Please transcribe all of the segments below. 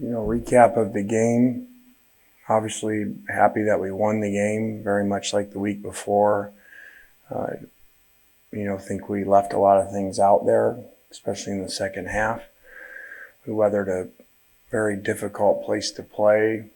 recap of the game. Obviously happy that we won the game, very much like the week before. Think we left a lot of things out there, especially in the second half. We weathered a very difficult place to play,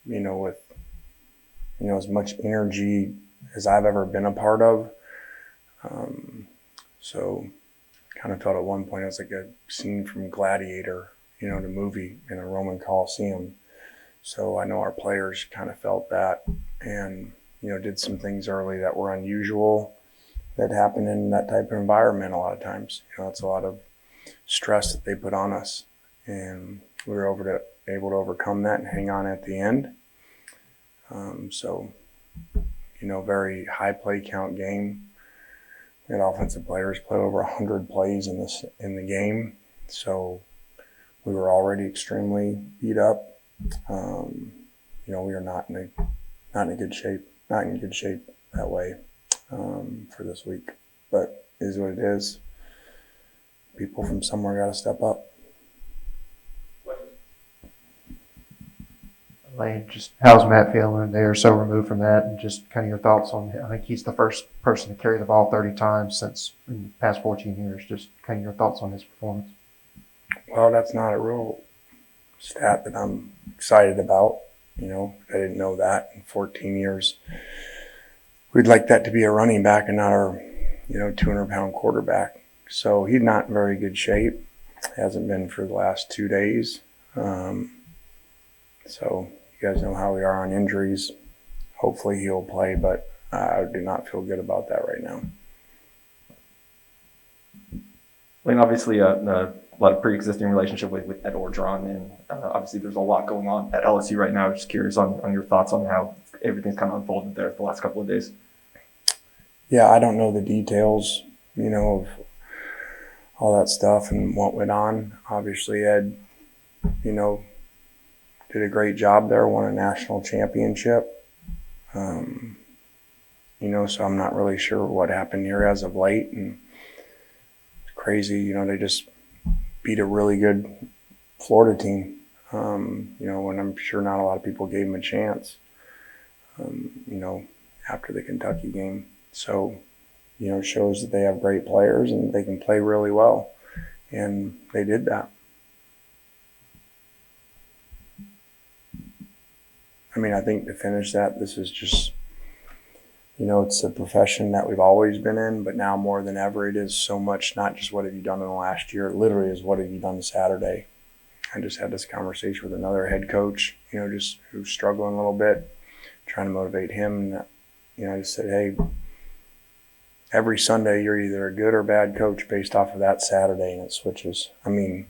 with, as much energy as I've ever been a part of. So kind of felt at one point it was like a scene from Gladiator, the movie in a Roman Coliseum. So I know our players kind of felt that and, did some things early that were unusual that happen in that type of environment a lot of times. It's a lot of stress that they put on us. And we were able to overcome that and hang on at the end. Very high play count game. We had offensive players play over 100 plays in the game. So we were already extremely beat up. We are not in good shape that way for this week. But it is what it is. People from somewhere got to step up. Lane, just how's Matt feeling? They are so removed from that, and just kind of your thoughts on I think he's the first person to carry the ball 30 times since in the past 14 years. Just kind of your thoughts on his performance. Well, that's not a real stat that I'm excited about. I didn't know that in 14 years. We'd like that to be a running back and not our, 200-pound quarterback. So he's not in very good shape. Hasn't been for the last 2 days. So you guys know how we are on injuries. Hopefully he'll play, but I do not feel good about that right now. Lane, obviously a lot of pre-existing relationship with Ed Orgeron, and obviously there's a lot going on at LSU right now. Just curious on your thoughts on how everything's kind of unfolded there the last couple of days. Yeah, I don't know the details, of all that stuff and what went on. Obviously Ed, did a great job there, won a national championship. So I'm not really sure what happened here as of late. And it's crazy, they just beat a really good Florida team, when I'm sure not a lot of people gave them a chance, after the Kentucky game. So, it shows that they have great players and they can play really well. And they did that. I think to finish that, this is just, it's a profession that we've always been in, but now more than ever, it is so much, not just what have you done in the last year, it literally is what have you done Saturday. I just had this conversation with another head coach, just who's struggling a little bit, trying to motivate him. And, I just said, hey, every Sunday you're either a good or bad coach based off of that Saturday, and it switches. When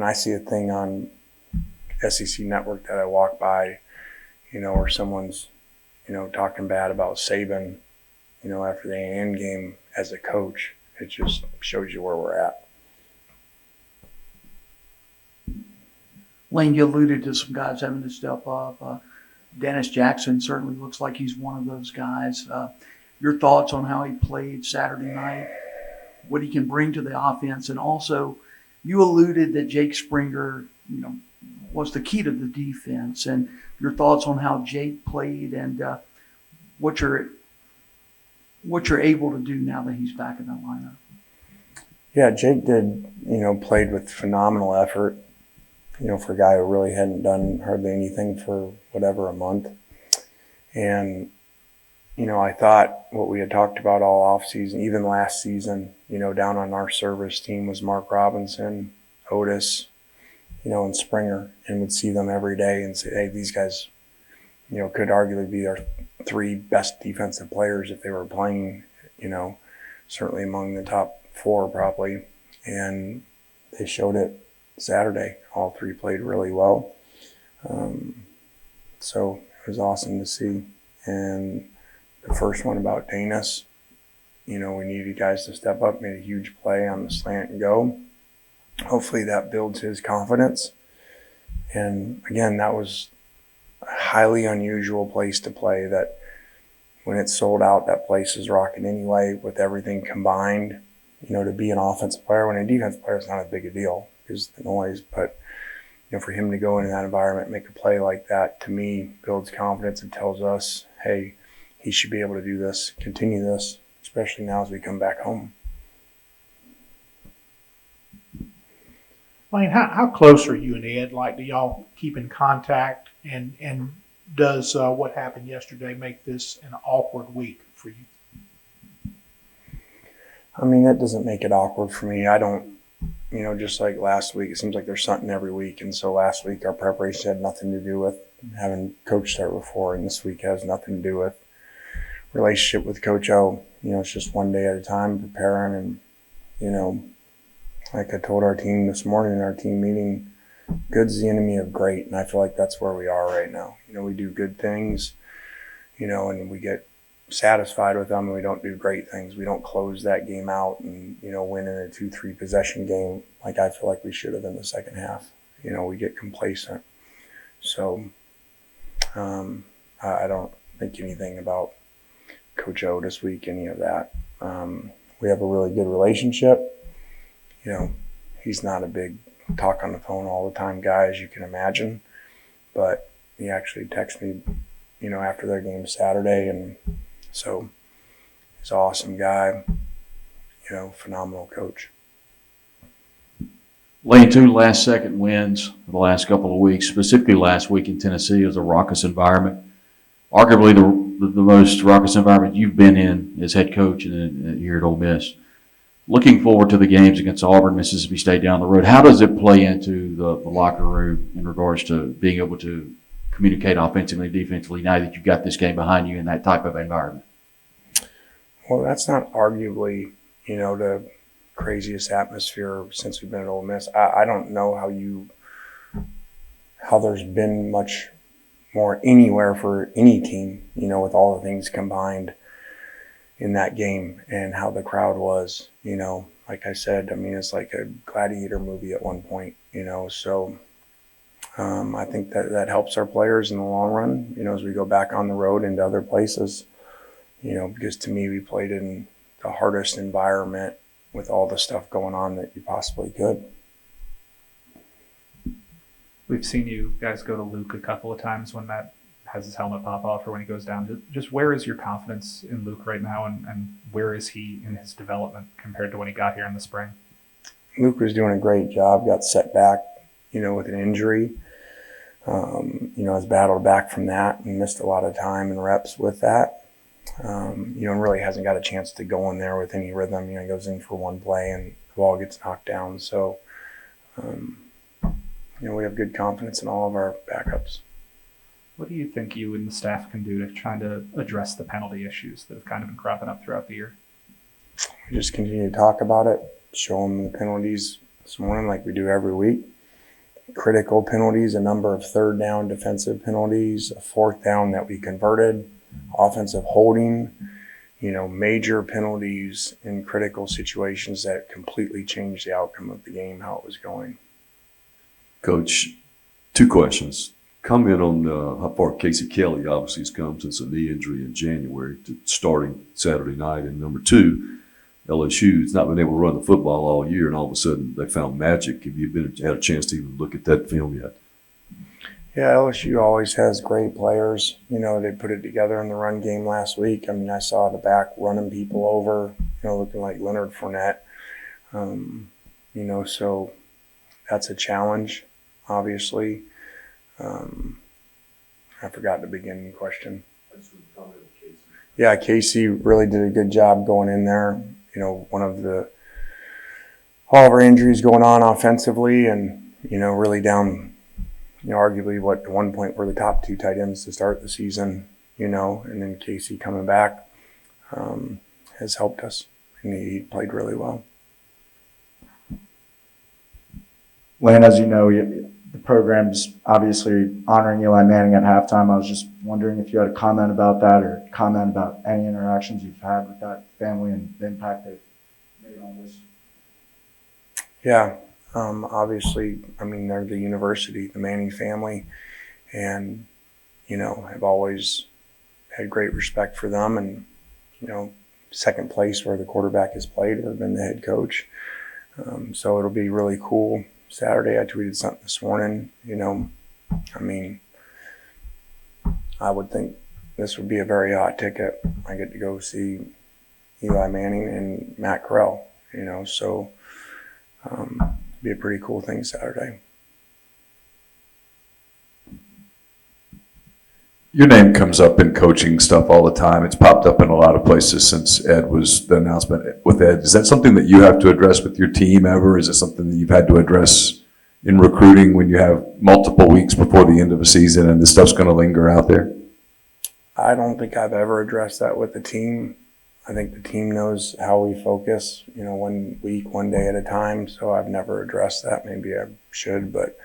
I see a thing on SEC Network that I walk by, or someone's, talking bad about Saban, after the A&M game as a coach, it just shows you where we're at. Lane, you alluded to some guys having to step up. Dennis Jackson certainly looks like he's one of those guys. Your thoughts on how he played Saturday night, what he can bring to the offense, and also you alluded that Jake Springer, was the key to the defense, and your thoughts on how Jake played and what you're able to do now that he's back in that lineup. Yeah, Jake did, played with phenomenal effort, for a guy who really hadn't done hardly anything for a month. And, I thought what we had talked about all offseason, even last season, down on our service team was Mark Robinson, Otis, and Springer, and would see them every day and say, hey, these guys, could arguably be our 3 best defensive players if they were playing, certainly among the top 4 probably. And they showed it Saturday. All 3 played really well. So it was awesome to see. And the first one about Danis, we needed guys to step up, made a huge play on the slant and go. Hopefully that builds his confidence. And again, that was a highly unusual place to play, that when it's sold out, that place is rocking anyway with everything combined. To be an offensive player, when a defensive player is not as big a deal because the noise, but, for him to go into that environment, make a play like that, to me, builds confidence and tells us, hey, he should be able to do this, continue this, especially now as we come back home. Lane, how close are you and Ed? Like, do y'all keep in contact? And does what happened yesterday make this an awkward week for you? I mean, that doesn't make it awkward for me. I don't, just like last week, it seems like there's something every week. And so last week, our preparation had nothing to do with having Coach start before. And this week has nothing to do with relationship with Coach O. It's just one day at a time preparing. And, like I told our team this morning in our team meeting, good's the enemy of great. And I feel like that's where we are right now. We do good things, and we get satisfied with them, and we don't do great things. We don't close that game out and, win in a 2-3 possession game like I feel like we should have in the second half. We get complacent. So I don't think anything about Coach O this week, any of that. We have a really good relationship. He's not a big talk on the phone all the time guy, as you can imagine, but he actually texted me, after their game Saturday, and so he's an awesome guy, phenomenal coach. Lane, 2 last-second wins the last couple of weeks, specifically last week in Tennessee. It was a raucous environment, arguably the most raucous environment you've been in as head coach here at Ole Miss. Looking forward to the games against Auburn, Mississippi State down the road, how does it play into the locker room in regards to being able to communicate offensively and defensively now that you've got this game behind you in that type of environment? Well, that's not arguably, the craziest atmosphere since we've been at Ole Miss. I don't know how there's been much more anywhere for any team, with all the things combined in that game and how the crowd was, like I said, it's like a gladiator movie at one point, so I think that helps our players in the long run, as we go back on the road into other places, because to me, we played in the hardest environment with all the stuff going on that you possibly could. We've seen you guys go to Luke a couple of times when Matt has his helmet pop off or when he goes down. Just where is your confidence in Luke right now, and where is he in his development compared to when he got here in the spring? Luke was doing a great job, got set back, with an injury. Has battled back from that and missed a lot of time and reps with that. And really hasn't got a chance to go in there with any rhythm. He goes in for one play and the ball gets knocked down. So, we have good confidence in all of our backups. What do you think you and the staff can do to try to address the penalty issues that have kind of been cropping up throughout the year? We just continue to talk about it, show them the penalties this morning like we do every week. Critical penalties, a number of third down defensive penalties, a fourth down that we converted, offensive holding, major penalties in critical situations that completely changed the outcome of the game, how it was going. Coach, 2 questions. Comment on how far Casey Kelly obviously has come since a knee injury in January to starting Saturday night. And number 2, LSU's not been able to run the football all year, and all of a sudden they found magic. Have you had a chance to even look at that film yet? Yeah, LSU always has great players. They put it together in the run game last week. I saw the back running people over, looking like Leonard Fournette. So that's a challenge, obviously. I forgot the beginning question. Yeah, Casey really did a good job going in there. All of our injuries going on offensively and, really down, arguably at one point we're the top 2 tight ends to start the season, and then Casey coming back has helped us, and he played really well. Lane, as you know, the program's obviously honoring Eli Manning at halftime. I was just wondering if you had a comment about that or comment about any interactions you've had with that family and the impact they've made on this. Yeah, obviously, they're the university, the Manning family, and, have always had great respect for them and, second place where the quarterback has played or been the head coach. So it'll be really cool, Saturday. I tweeted something this morning. I mean, I would think this would be a very hot ticket. I get to go see Eli Manning and Matt Corral, so be a pretty cool thing Saturday. Your name comes up in coaching stuff all the time. It's popped up in a lot of places since Ed was the announcement with Ed. Is that something that you have to address with your team ever? Is it something that you've had to address in recruiting when you have multiple weeks before the end of a season and this stuff's going to linger out there? I don't think I've ever addressed that with the team. I think the team knows how we focus, 1 week, 1 day at a time. So I've never addressed that. Maybe I should, but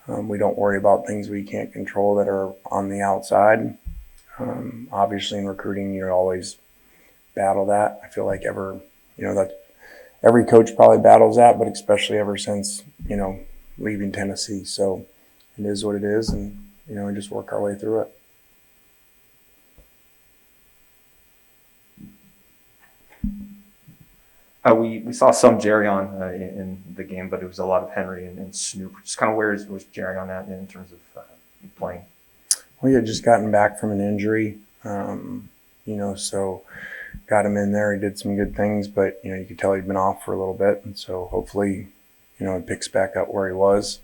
we don't worry about things we can't control that are on the outside. Obviously, in recruiting, you always battle that. I feel like that every coach probably battles that, but especially ever since leaving Tennessee. So it is what it is, and we just work our way through it. We saw some Jerrion in the game, but it was a lot of Henry and Snoop. Just kind of where's Jerrion at in terms of playing? Well, he had just gotten back from an injury, so got him in there. He did some good things, but you could tell he'd been off for a little bit, and so hopefully, it picks back up where he was.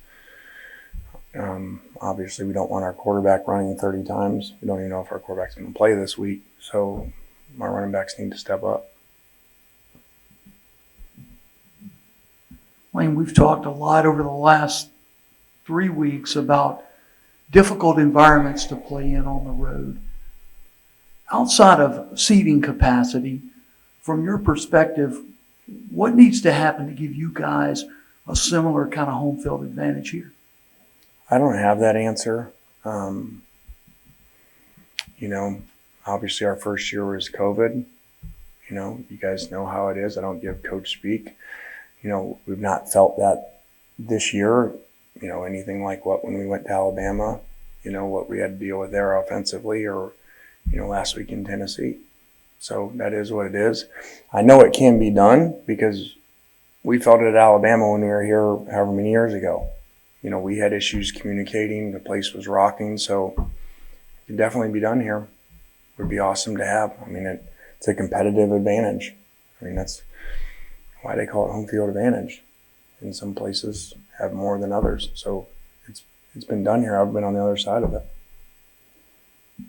Obviously, we don't want our quarterback running 30 times. We don't even know if our quarterback's going to play this week, so our running backs need to step up. Lane, we've talked a lot over the last 3 weeks about difficult environments to play in on the road. Outside of seating capacity, from your perspective, what needs to happen to give you guys a similar kind of home field advantage here? I don't have that answer. Obviously our first year was COVID. You guys know how it is. I don't give coach speak. We've not felt that this year, anything like when we went to Alabama, what we had to deal with there offensively or, last week in Tennessee. So that is what it is. I know it can be done because we felt it at Alabama when we were here however many years ago. We had issues communicating. The place was rocking. So it can definitely be done here. It would be awesome to have. It's a competitive advantage. That's why they call it home field advantage. In some places have more than others. So it's been done here. I've been on the other side of it.